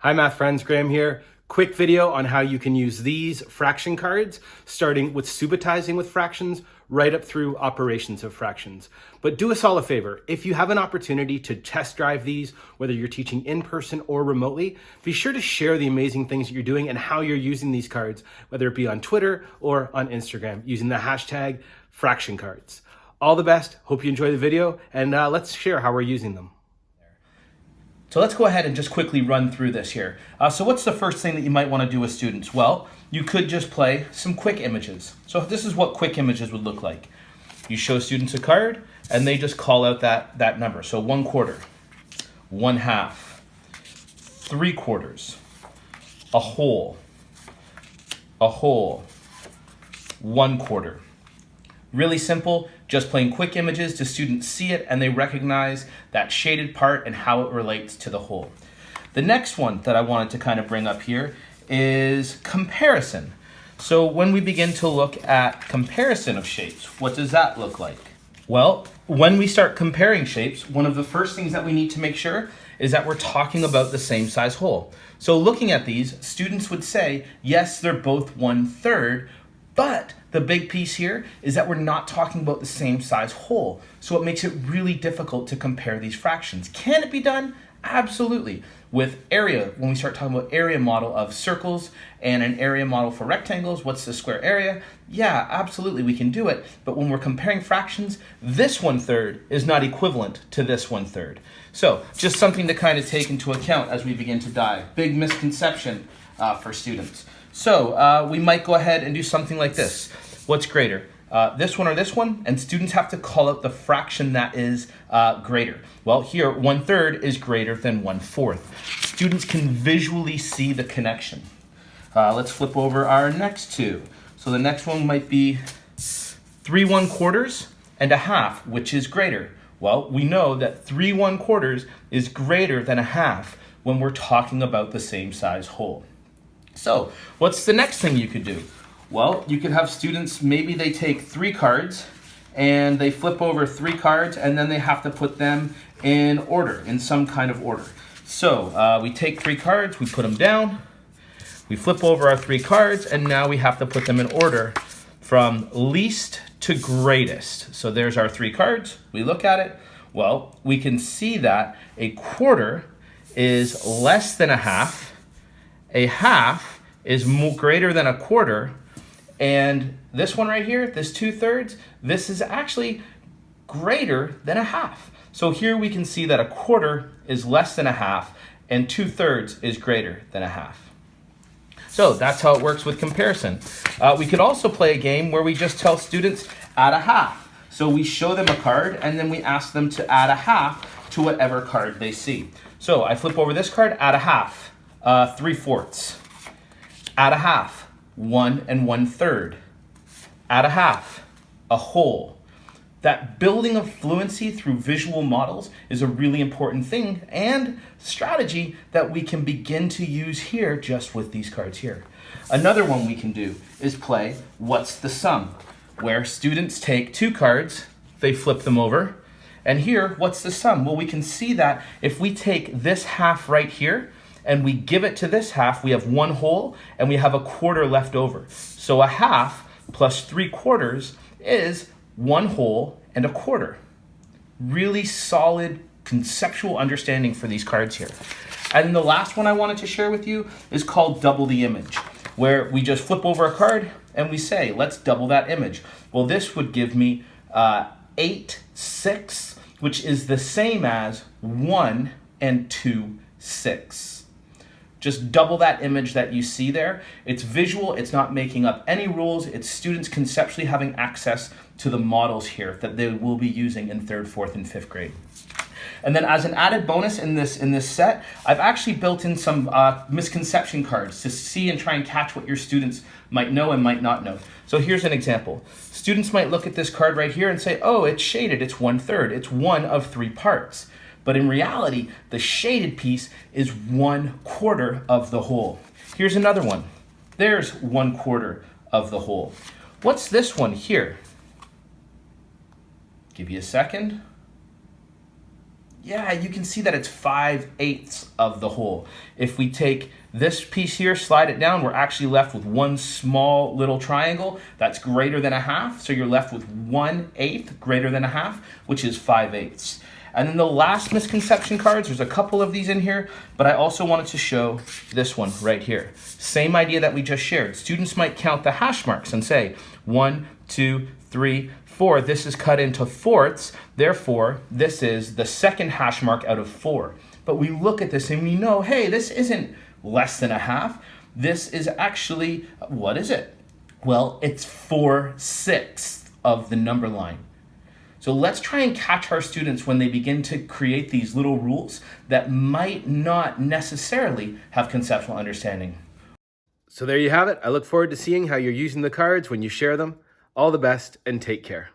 Hi math friends, Graham here. Quick video on how you can use these fraction cards, starting with subitizing with fractions, right up through operations of fractions. But do us all a favor, if you have an opportunity to test drive these, whether you're teaching in person or remotely, be sure to share the amazing things that you're doing and how you're using these cards, whether it be on Twitter or on Instagram, using the hashtag fraction cards. All the best, hope you enjoy the video, and let's share how we're using them. So let's go ahead and just quickly run through this here. So what's the first thing that you might want to do with students? Well, you could just play some quick images. So this is what quick images would look like. You show students a card and they just call out that number. So 1/4, 1/2, 3/4, a whole, 1/4. Really simple, just playing quick images to students see it and they recognize that shaded part and how it relates to the whole. The next one that I wanted to kind of bring up here is comparison. So when we begin to look at comparison of shapes, what does that look like? Well, when we start comparing shapes, one of the first things that we need to make sure is that we're talking about the same size whole. So looking at these, students would say, yes, they're both 1/3, but the big piece here is that we're not talking about the same size whole. So it makes it really difficult to compare these fractions. Can it be done? Absolutely. With area, when we start talking about area model of circles and an area model for rectangles, what's the square area? Yeah, absolutely, we can do it. But when we're comparing fractions, this 1/3 is not equivalent to this 1/3. So just something to kind of take into account as we begin to dive. Big misconception for students. So we might go ahead and do something like this. What's greater? This one or this one? And students have to call out the fraction that is greater. Well, here 1/3 is greater than 1/4. Students can visually see the connection. Let's flip over our next two. So the next one might be 3/1/4 and 1/2, which is greater. Well, we know that 3/1/4 is greater than 1/2 when we're talking about the same size whole. So what's the next thing you could do? Well, you could have students, maybe they take 3 cards and they flip over 3 cards and then they have to put them in order, in some kind of order. So we take 3 cards, we put them down, we flip over our 3 cards, and now we have to put them in order from least to greatest. So there's our 3 cards, we look at it. Well, we can see that a quarter is less than 1/2, a 1/2 is greater than a quarter, and this one right here, this 2/3, this is actually greater than 1/2. So here we can see that a quarter is less than 1/2 and 2/3 is greater than 1/2. So that's how it works with comparison. We could also play a game where we just tell students add a 1/2. So we show them a card and then we ask them to add a 1/2 to whatever card they see. So I flip over this card, add a 1/2. 3/4. Add a 1/2, 1 1/3. Add a 1/2, a whole. That building of fluency through visual models is a really important thing and strategy that we can begin to use here just with these cards here. Another one we can do is play what's the sum, where students take 2 cards, they flip them over, and here, what's the sum? Well, we can see that if we take this 1/2 right here, and we give it to this 1/2, we have 1 whole, and we have a quarter left over. So a 1/2 plus 3/4 is 1 whole and a quarter. Really solid conceptual understanding for these cards here. And the last one I wanted to share with you is called double the image, where we just flip over a card and we say, let's double that image. Well, this would give me 8/6, which is the same as 1 and 2/6. Just double that image that you see there. It's visual, it's not making up any rules, it's students conceptually having access to the models here that they will be using in 3rd, 4th, and 5th grade. And then as an added bonus in this set, I've actually built in some misconception cards to see and try and catch what your students might know and might not know. So here's an example. Students might look at this card right here and say, oh, it's shaded, it's 1/3, it's 1 of 3 parts. But in reality, the shaded piece is 1/4 of the whole. Here's another one. There's 1/4 of the whole. What's this one here? Give you a second. yeah, you can see that it's 5/8 of the whole. If we take this piece here, slide it down, we're actually left with one small little triangle that's greater than a half. So you're left with 1/8 greater than a half, which is 5/8. And then the last misconception cards, there's a couple of these in here, but I also wanted to show this one right here. Same idea that we just shared. Students might count the hash marks and say 1, 2, 3, 4. This is cut into fourths. Therefore, this is the second hash mark out of 4. But we look at this and we know, hey, this isn't less than a half. This is actually, what is it? Well, it's 4/6 of the number line. So let's try and catch our students when they begin to create these little rules that might not necessarily have conceptual understanding. So there you have it. I look forward to seeing how you're using the cards when you share them. All the best and take care.